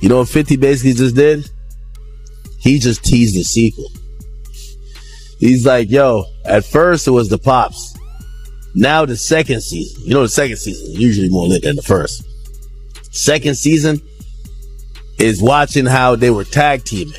You know what 50 basically just did? He just teased the sequel. He's like, yo, at first it was the Pops. Now the second season. You know the second season is usually more lit than the first. Second season is watching how they were tag teaming.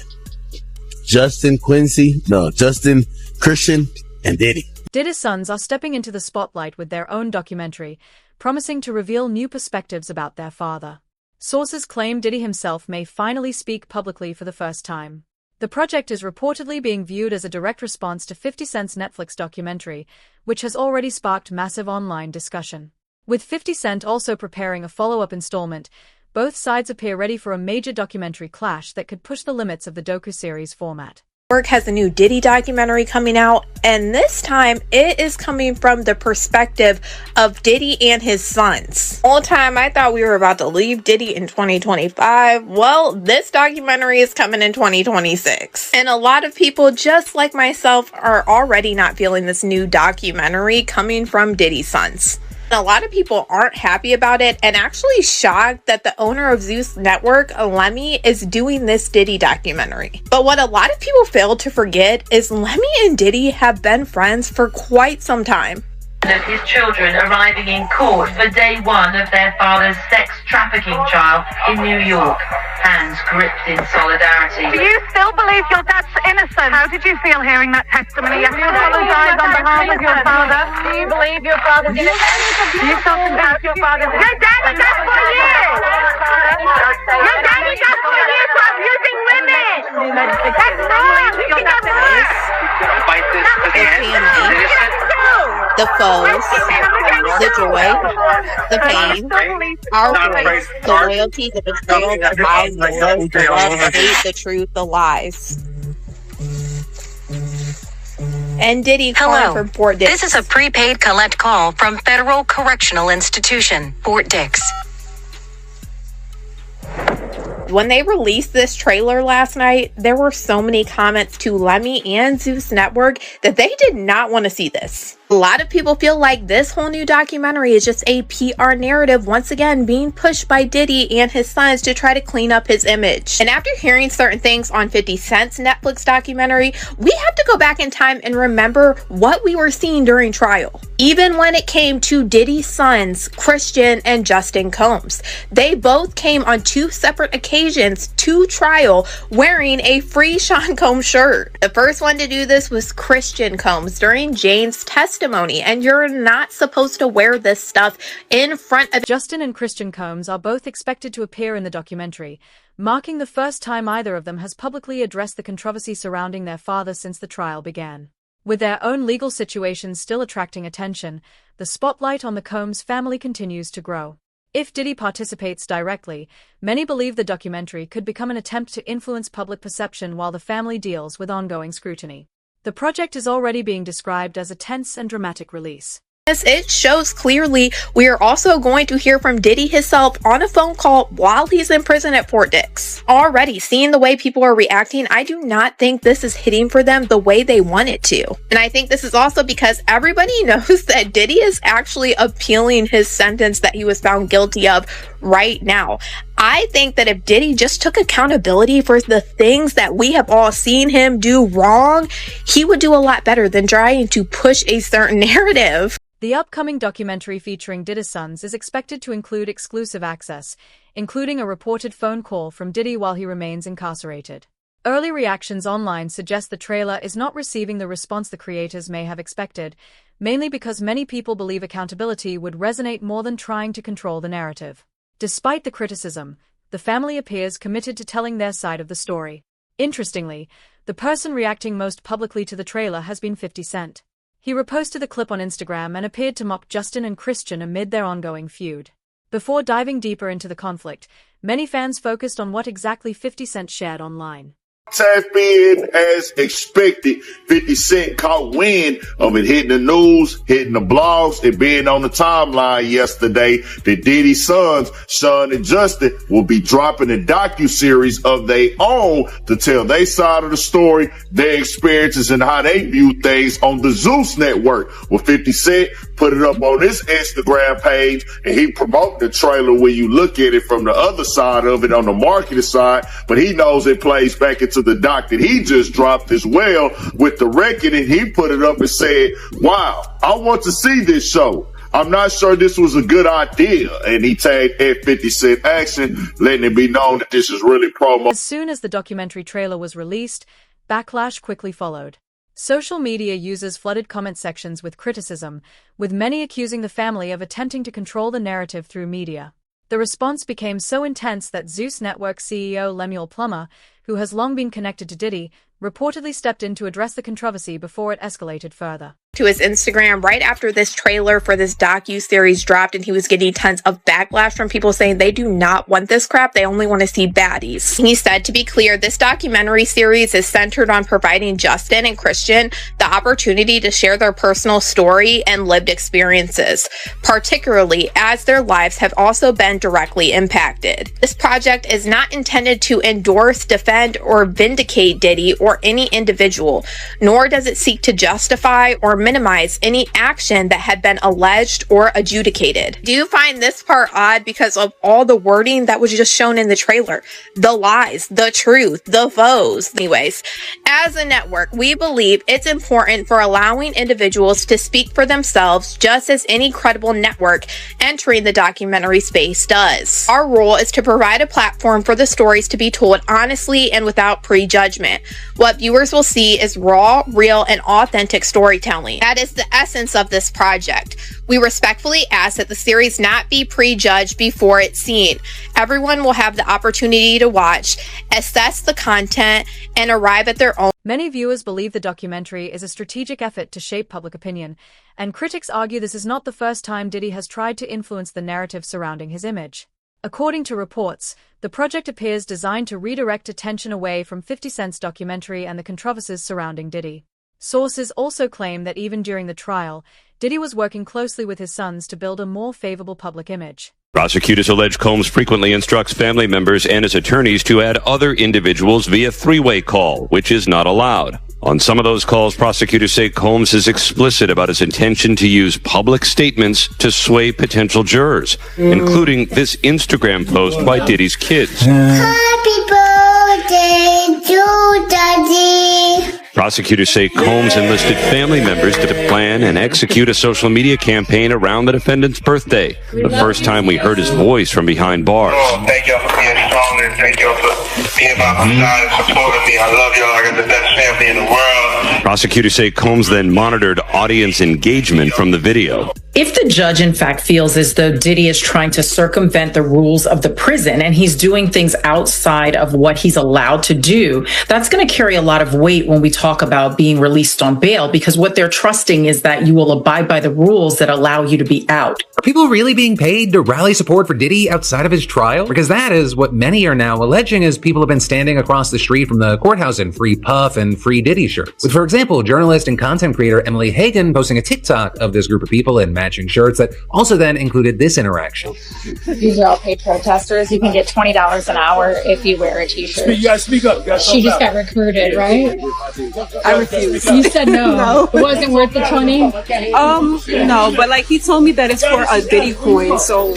Justin, Christian, and Diddy. Diddy's sons are stepping into the spotlight with their own documentary, promising to reveal new perspectives about their father. Sources claim Diddy himself may finally speak publicly for the first time. The project is reportedly being viewed as a direct response to 50 Cent's Netflix documentary, which has already sparked massive online discussion. With 50 Cent also preparing a follow-up installment, both sides appear ready for a major documentary clash that could push the limits of the docu-series format. Network has a new Diddy documentary coming out, and this time it is coming from the perspective of Diddy and his sons. All the time I thought we were about to leave Diddy in 2025. Well, this documentary is coming in 2026. And a lot of people, just like myself, are already not feeling this new documentary coming from Diddy's sons. A lot of people aren't happy about it and actually shocked that the owner of Zeus Network, Lemmy, is doing this Diddy documentary. But what a lot of people fail to forget is Lemmy and Diddy have been friends for quite some time. Of his children arriving in court for day one of their father's sex trafficking trial in New York, hands gripped in solidarity. Do you still believe your dad's innocent? How did you feel hearing that testimony? You apologize on behalf of your father. Do you believe your father's innocent? Do you still convince your father? Your dad was up for years! Your dad was up for years for abusing women! That's wrong! You can get more! The foes, the joy, the pain, our voice, the loyalty, the betrayal, the lies, the love, the hate, the truth, the lies. And Diddy calling for Fort Dix. This is a prepaid collect call from Federal Correctional Institution, Fort Dix. When they released this trailer last night, there were so many comments to Lemmy and Zeus Network that they did not want to see this. A lot of people feel like this whole new documentary is just a PR narrative once again being pushed by Diddy and his sons to try to clean up his image. And after hearing certain things on 50 Cent's Netflix documentary, we have to go back in time and remember what we were seeing during trial. Even when it came to Diddy's sons, Christian and Justin Combs, they both came on two separate occasions to trial wearing a free Sean Combs shirt. The first one to do this was Christian Combs during Jane's testimony, and you're not supposed to wear this stuff in front of. Justin and Christian Combs are both expected to appear in the documentary, marking the first time either of them has publicly addressed the controversy surrounding their father since the trial began. With their own legal situations still attracting attention, the spotlight on the Combs family continues to grow. If Diddy participates directly, many believe the documentary could become an attempt to influence public perception while the family deals with ongoing scrutiny. The project is already being described as a tense and dramatic release. It shows clearly we are also going to hear from Diddy himself on a phone call while he's in prison at Fort Dix. Already seeing the way people are reacting, I do not think this is hitting for them the way they want it to. And I think this is also because everybody knows that Diddy is actually appealing his sentence that he was found guilty of right now. I think that if Diddy just took accountability for the things that we have all seen him do wrong, he would do a lot better than trying to push a certain narrative. The upcoming documentary featuring Diddy's sons is expected to include exclusive access, including a reported phone call from Diddy while he remains incarcerated. Early reactions online suggest the trailer is not receiving the response the creators may have expected, mainly because many people believe accountability would resonate more than trying to control the narrative. Despite the criticism, the family appears committed to telling their side of the story. Interestingly, the person reacting most publicly to the trailer has been 50 Cent. He reposted the clip on Instagram and appeared to mock Justin and Christian amid their ongoing feud. Before diving deeper into the conflict, many fans focused on what exactly 50 Cent shared online. Tap in as expected. 50 Cent caught wind of it hitting the news, hitting the blogs, and being on the timeline yesterday that Diddy's sons, Sean and Justin, will be dropping a docuseries of their own to tell their side of the story, their experiences, and how they view things on the Zeus network. Well, 50 Cent put it up on his Instagram page, and he promoted the trailer when you look at it from the other side of it on the marketing side, but he knows it plays back into the doc that he just dropped as well with the record, and he put it up and said, wow, I want to see this show. I'm not sure this was a good idea. And he tagged at 50 Cent Action, letting it be known that this is really promo. As soon as the documentary trailer was released, backlash quickly followed. Social media users flooded comment sections with criticism, with many accusing the family of attempting to control the narrative through media. The response became so intense that Zeus Network CEO Lemuel Plummer, who has long been connected to Diddy, reportedly stepped in to address the controversy before it escalated further. To his Instagram right after this trailer for this docu-series dropped, and he was getting tons of backlash from people saying they do not want this crap, they only want to see baddies. He said, to be clear, this documentary series is centered on providing Justin and Christian the opportunity to share their personal story and lived experiences, particularly as their lives have also been directly impacted. This project is not intended to endorse, defend, or vindicate Diddy or any individual, nor does it seek to justify or minimize any action that had been alleged or adjudicated. Do you find this part odd because of all the wording that was just shown in the trailer? The lies, the truth, the foes. Anyways, as a network, we believe it's important for allowing individuals to speak for themselves just as any credible network entering the documentary space does. Our role is to provide a platform for the stories to be told honestly and without prejudgment. What viewers will see is raw, real, and authentic storytelling. That is the essence of this project. We respectfully ask that the series not be prejudged before it's seen. Everyone will have the opportunity to watch, assess the content, and arrive at their own. Many viewers believe the documentary is a strategic effort to shape public opinion, and critics argue this is not the first time Diddy has tried to influence the narrative surrounding his image. According to reports, the project appears designed to redirect attention away from 50 Cent's documentary and the controversies surrounding Diddy. Sources also claim that even during the trial, Diddy was working closely with his sons to build a more favorable public image. Prosecutors allege Combs frequently instructs family members and his attorneys to add other individuals via three-way call, which is not allowed. On some of those calls, prosecutors say Combs is explicit about his intention to use public statements to sway potential jurors, including this Instagram post by Diddy's kids. Happy birthday to Daddy. Prosecutors say Combs enlisted family members to plan and execute a social media campaign around the defendant's birthday, the first time we heard his voice from behind bars. Oh, thank y'all for being strong and thank y'all for being by my side and supporting me. I love y'all. I got the best family in the world. Prosecutors say Combs then monitored audience engagement from the video. If the judge, in fact, feels as though Diddy is trying to circumvent the rules of the prison and he's doing things outside of what he's allowed to do, that's going to carry a lot of weight when we talk about being released on bail, because what they're trusting is that you will abide by the rules that allow you to be out. Are people really being paid to rally support for Diddy outside of his trial? Because that is what many are now alleging, as people have been standing across the street from the courthouse in free Puff and free Diddy shirts. With, for example, journalist and content creator Emily Hagan posting a TikTok of this group of people in matching shirts that also then included this interaction. These are all paid protesters. You can get $20 an hour if you wear a t-shirt. You gotta speak up. She just got recruited, right? I refuse. You said no. No. It wasn't worth the 20? No, but like he told me that it's for a Diddy coin, so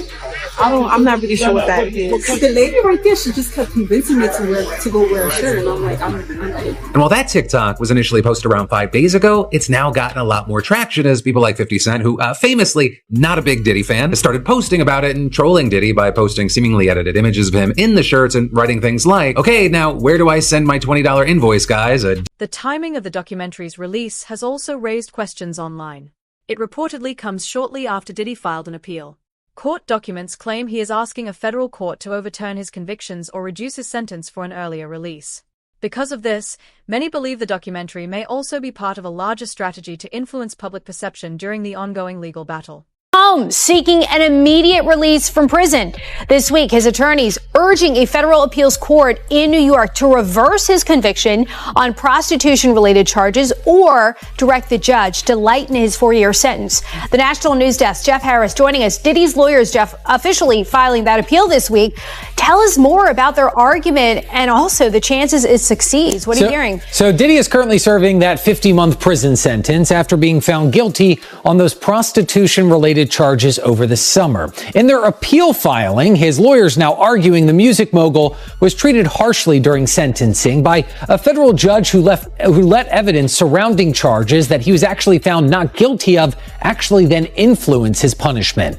I'm not really sure what that is. The lady right there, she just kept convincing me to go wear a shirt, and I'm like, I'm And while that TikTok was initially posted around 5 days ago, it's now gotten a lot more traction as people like 50 Cent, who famously not a big Diddy fan, has started posting about it and trolling Diddy by posting seemingly edited images of him in the shirts and writing things like, okay, now where do I send my $20 invoice, guys? The timing of the documentary's release has also raised questions online. It reportedly comes shortly after Diddy filed an appeal. Court documents claim he is asking a federal court to overturn his convictions or reduce his sentence for an earlier release. Because of this, many believe the documentary may also be part of a larger strategy to influence public perception during the ongoing legal battle. Combs seeking an immediate release from prison. This week, his attorneys urging a federal appeals court in New York to reverse his conviction on prostitution-related charges or direct the judge to lighten his 4-year sentence. The National News Desk, Jeff Harris, joining us. Diddy's lawyers, Jeff, officially filing that appeal this week. Tell us more about their argument and also the chances it succeeds. What are you hearing? So Diddy is currently serving that 50-month prison sentence after being found guilty on those prostitution-related charges over the summer. In their appeal filing, his lawyers now arguing the music mogul was treated harshly during sentencing by a federal judge who let evidence surrounding charges that he was actually found not guilty of actually then influence his punishment.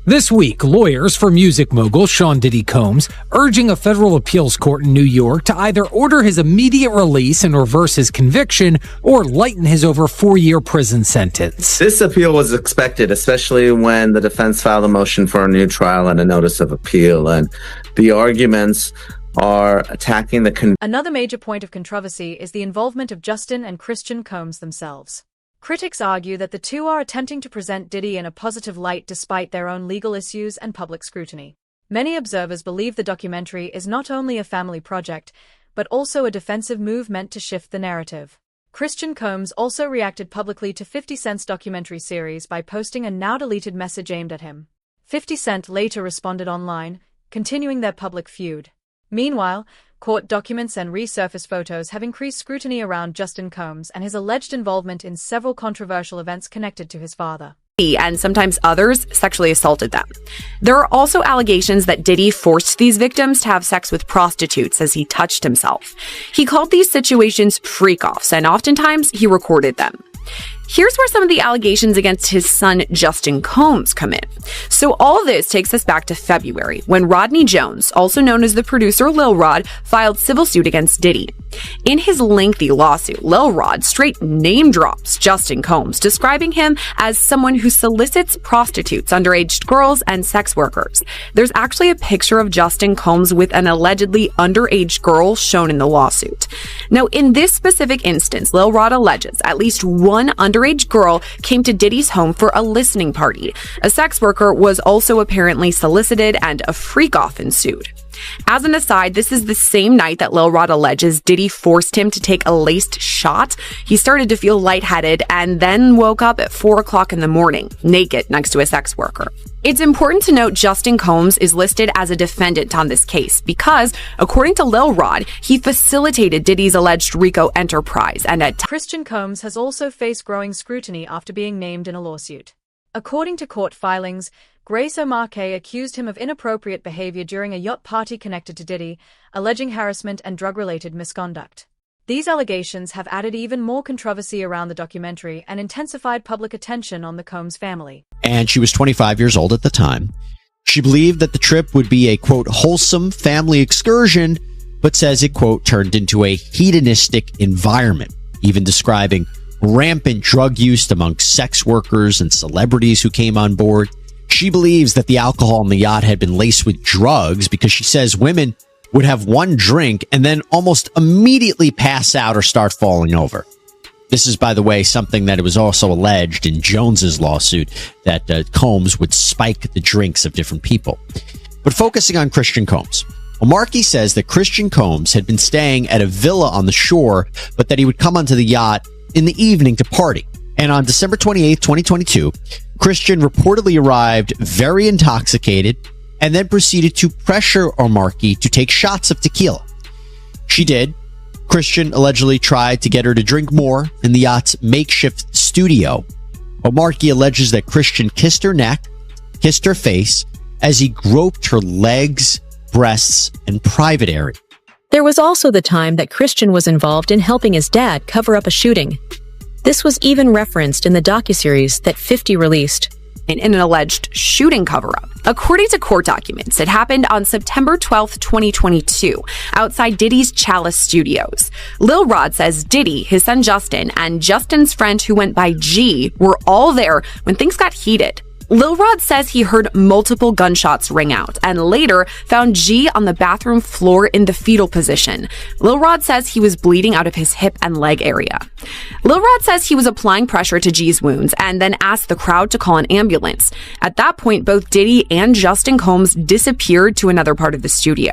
This week, lawyers for music mogul Sean Diddy Combs urging a federal appeals court in New York to either order his immediate release and reverse his conviction or lighten his over 4-year prison sentence. This appeal was expected, especially when the defense filed a motion for a new trial and a notice of appeal. And the arguments are attacking the Another major point of controversy is the involvement of Justin and Christian Combs themselves. Critics argue that the two are attempting to present Diddy in a positive light despite their own legal issues and public scrutiny. Many observers believe the documentary is not only a family project, but also a defensive move meant to shift the narrative. Christian Combs also reacted publicly to 50 Cent's documentary series by posting a now-deleted message aimed at him. 50 Cent later responded online, continuing their public feud. Meanwhile, court documents and resurfaced photos have increased scrutiny around Justin Combs and his alleged involvement in several controversial events connected to his father. And sometimes others sexually assaulted them. There are also allegations that Diddy forced these victims to have sex with prostitutes as he touched himself. He called these situations freak-offs, and oftentimes he recorded them. Here's where some of the allegations against his son, Justin Combs, come in. So all this takes us back to February, when Rodney Jones, also known as the producer Lil Rod, filed civil suit against Diddy. In his lengthy lawsuit, Lil Rod straight name drops Justin Combs, describing him as someone who solicits prostitutes, underage girls, and sex workers. There's actually a picture of Justin Combs with an allegedly underage girl shown in the lawsuit. Now, in this specific instance, Lil Rod alleges at least one underage girl came to Diddy's home for a listening party. A sex worker was also apparently solicited, and a freak-off ensued. As an aside, this is the same night that Lil Rod alleges Diddy forced him to take a laced shot. He started to feel lightheaded and then woke up at 4 o'clock in the morning, naked next to a sex worker. It's important to note Justin Combs is listed as a defendant on this case because, according to Lil Rod, he facilitated Diddy's alleged RICO enterprise and Christian Combs has also faced growing scrutiny after being named in a lawsuit. According to court filings, Grace O'Marcaigh accused him of inappropriate behavior during a yacht party connected to Diddy, alleging harassment and drug-related misconduct. These allegations have added even more controversy around the documentary and intensified public attention on the Combs family. And she was 25 years old at the time. She believed that the trip would be a, quote, wholesome family excursion, but says it, quote, turned into a hedonistic environment, even describing rampant drug use among sex workers and celebrities who came on board. She believes that the alcohol on the yacht had been laced with drugs because she says women would have one drink and then almost immediately pass out or start falling over. This is, by the way, something that it was also alleged in Jones's lawsuit, that Combs would spike the drinks of different people. But focusing on Christian Combs, O'Marcaigh says that Christian Combs had been staying at a villa on the shore, but that he would come onto the yacht in the evening to party. And on December 28th, 2022, Christian reportedly arrived very intoxicated and then proceeded to pressure O'Marcaigh to take shots of tequila. She did. Christian allegedly tried to get her to drink more in the yacht's makeshift studio. O'Marcaigh alleges that Christian kissed her neck, kissed her face, as he groped her legs, breasts, and private area. There was also the time that Christian was involved in helping his dad cover up a shooting. This was even referenced in the docuseries that 50 released. In an alleged shooting cover-up. According to court documents, it happened on September 12th, 2022, outside Diddy's Chalice Studios. Lil Rod says Diddy, his son Justin, and Justin's friend who went by G were all there when things got heated. Lil Rod says he heard multiple gunshots ring out and later found G on the bathroom floor in the fetal position. Lil Rod says he was bleeding out of his hip and leg area. Lil Rod says he was applying pressure to G's wounds and then asked the crowd to call an ambulance. At that point, both Diddy and Justin Combs disappeared to another part of the studio.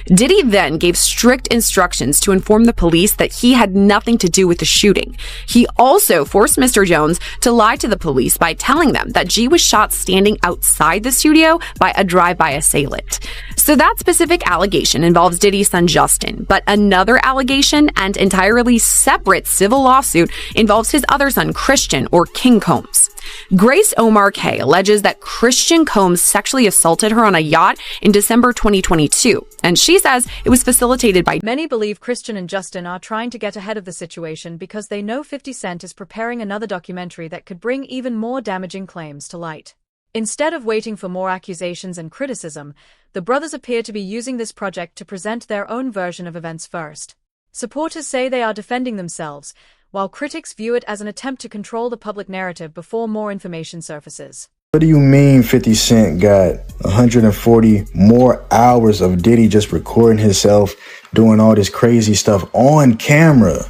Diddy then gave strict instructions to inform the police that he had nothing to do with the shooting. He also forced Mr. Jones to lie to the police by telling them that G was shot standing outside the studio by a drive-by assailant. So that specific allegation involves Diddy's son Justin, but another allegation and entirely separate civil lawsuit involves his other son Christian, or King Combs. Grace Omar K alleges that Christian Combs sexually assaulted her on a yacht in December 2022, and she says it was facilitated by... Many believe Christian and Justin are trying to get ahead of the situation because they know 50 Cent is preparing another documentary that could bring even more damaging claims to light. Instead of waiting for more accusations and criticism, the brothers appear to be using this project to present their own version of events first. Supporters say they are defending themselves, while critics view it as an attempt to control the public narrative before more information surfaces. What do you mean 50 Cent got 140 more hours of Diddy just recording himself doing all this crazy stuff on camera?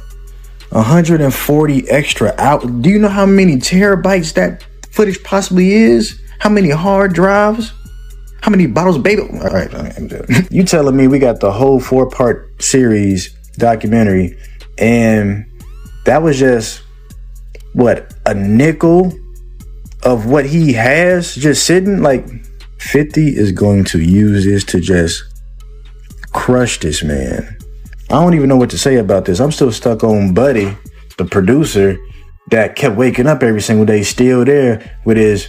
140 extra hours. Do you know how many terabytes that footage possibly is? How many hard drives? How many bottles of baby? All right, you telling me we got the whole 4-part series documentary and that was just, what, a nickel of what he has just sitting? Like, 50 is going to use this to just crush this man. I don't even know what to say about this. I'm still stuck on Buddy, the producer, that kept waking up every single day, still there with his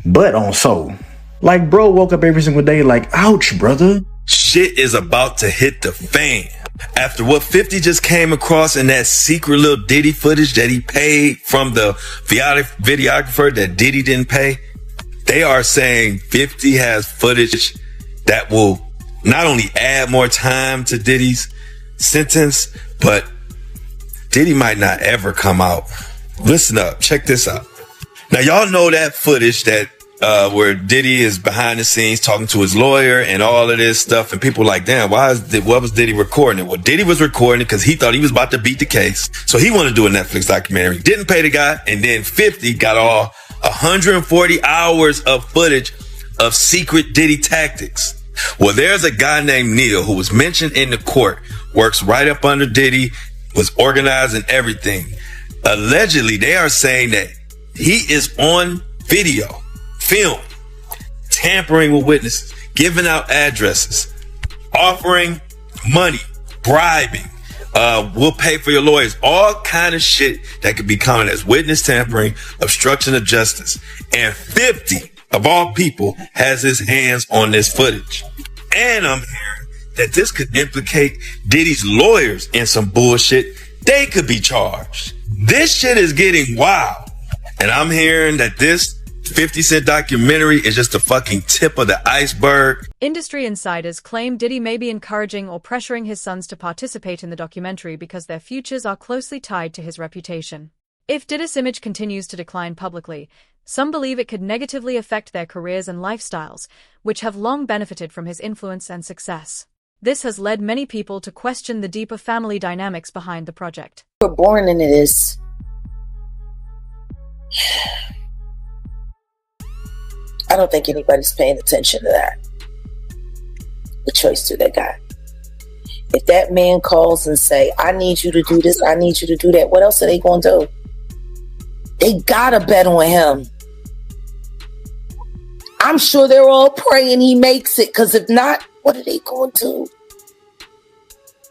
butt on soul. Like, bro woke up every single day like, ouch, brother. Shit is about to hit the fan. After what 50 just came across in that secret little Diddy footage that he paid from the videographer that Diddy didn't pay, they are saying 50 has footage that will not only add more time to Diddy's sentence, but Diddy might not ever come out. Listen up, check this out. Now y'all know that footage that where Diddy is behind the scenes talking to his lawyer and all of this stuff, and people like, damn, what was Diddy recording it? Well, Diddy was recording it because he thought he was about to beat the case. So he wanted to do a Netflix documentary. Didn't pay the guy, and then 50 got all 140 hours of footage of secret Diddy tactics. Well, there's a guy named Neil who was mentioned in the court, works right up under Diddy, was organizing everything. Allegedly, they are saying that he is on video, film, tampering with witnesses, giving out addresses, offering money, bribing, we'll pay for your lawyers, all kind of shit that could be counted as witness tampering, obstruction of justice. And 50 of all people has his hands on this footage. And I'm hearing that this could implicate Diddy's lawyers in some bullshit. They could be charged. This shit is getting wild. And I'm hearing that this 50 Cent documentary is just the fucking tip of the iceberg. Industry insiders claim Diddy may be encouraging or pressuring his sons to participate in the documentary because their futures are closely tied to his reputation. If Diddy's image continues to decline publicly, some believe it could negatively affect their careers and lifestyles, which have long benefited from his influence and success. This has led many people to question the deeper family dynamics behind the project. We're born into this. I don't think anybody's paying attention to that. The choice to that guy. If that man calls and say, I need you to do this, I need you to do that, what else are they going to do? They gotta bet on him. I'm sure they're all praying he makes it, because if not, what are they going to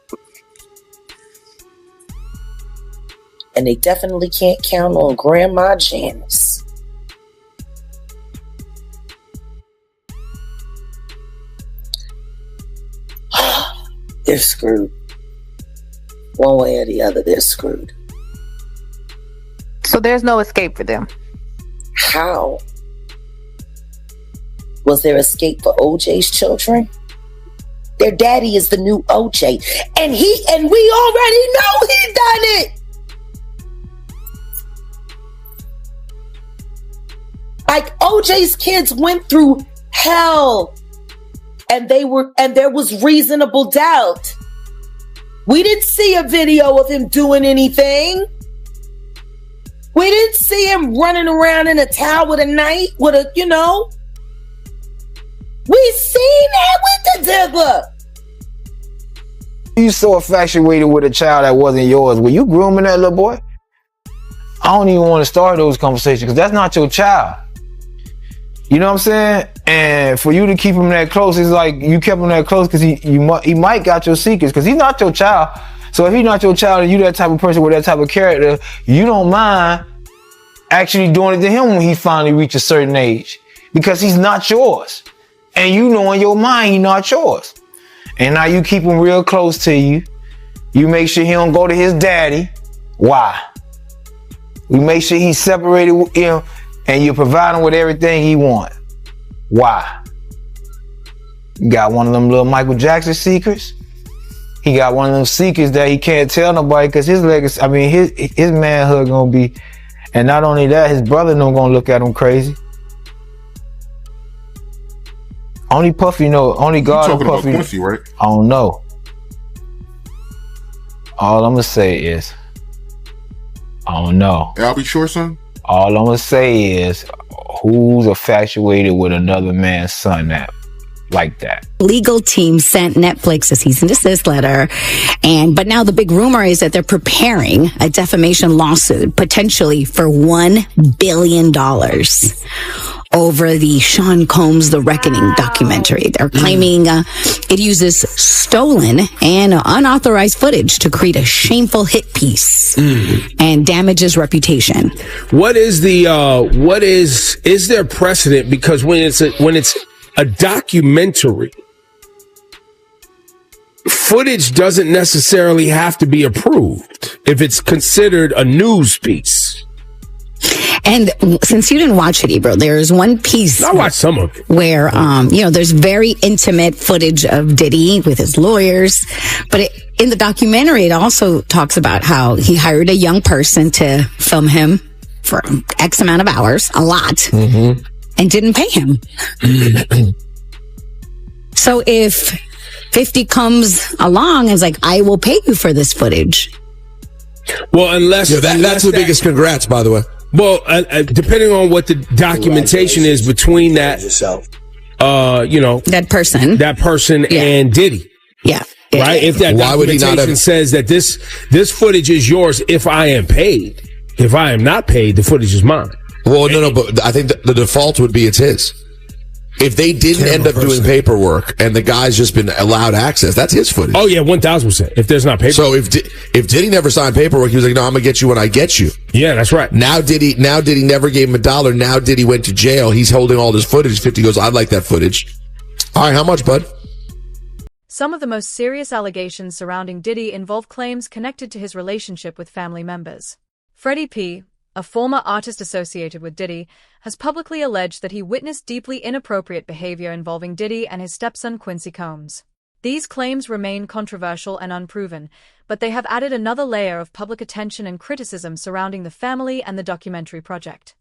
do? And they definitely can't count on Grandma Janice. They're screwed. One way or the other, they're screwed. So there's no escape for them. How? Was there escape for OJ's children? Their daddy is the new OJ. And we already know he done it. Like OJ's kids went through hell, and there was reasonable doubt. We didn't see a video of him doing anything. We didn't see him running around in a towel with a knife, We seen that with the Dipper. You so infatuated with a child that wasn't yours. Were you grooming that little boy? I don't even want to start those conversations because that's not your child. You know what I'm saying? And for you to keep him that close, it's like you kept him that close because he might got your secrets because he's not your child. So if he's not your child and you that type of person with that type of character, you don't mind actually doing it to him when he finally reaches a certain age because he's not yours. And you know in your mind he's not yours. And now you keep him real close to you. You make sure he don't go to his daddy. Why? We make sure he's separated with him and you provide him with everything he wants. Why? You got one of them little Michael Jackson secrets. He got one of them secrets that he can't tell nobody because his legacy, his manhood gonna be, and not only that, his brother no gonna look at him crazy. Only Puffy know, only God and Puffy. About Quincy, right? I don't know. All I'm gonna say is, I don't know. I'll be sure, son. All I'm gonna say is, who's infatuated with another man's son like that? Legal team sent Netflix a cease and desist letter, but now the big rumor is that they're preparing a defamation lawsuit, potentially for $1 billion. Over the Sean Combs The Reckoning documentary. They're claiming it uses stolen and unauthorized footage to create a shameful hit piece and damages reputation. Is there precedent? Because when it's a documentary, footage doesn't necessarily have to be approved if it's considered a news piece. And since you didn't watch it, Ebro, there's one piece. I watched some of it. Where, there's very intimate footage of Diddy with his lawyers. But in the documentary, it also talks about how he hired a young person to film him for X amount of hours, a lot, and didn't pay him. So if 50 comes along and is like, I will pay you for this footage. Well, unless that's the biggest congrats, by the way. Well, depending on what the documentation is between that, that person and Diddy. Yeah. Right? If that documentation says that this footage is yours if I am paid. If I am not paid, the footage is mine. Well, no, but I think the default would be it's his. If they didn't end up doing paperwork and the guy's just been allowed access, that's his footage. Oh yeah, 1,000%. If there's not paperwork. So if Diddy never signed paperwork, he was like, "No, I'm gonna get you when I get you." Yeah, that's right. Now Diddy never gave him $1. Now Diddy went to jail. He's holding all this footage. 50 goes, "I'd like that footage." All right, how much, bud? Some of the most serious allegations surrounding Diddy involve claims connected to his relationship with family members. Freddie P., a former artist associated with Diddy, has publicly alleged that he witnessed deeply inappropriate behavior involving Diddy and his stepson Quincy Combs. These claims remain controversial and unproven, but they have added another layer of public attention and criticism surrounding the family and the documentary project.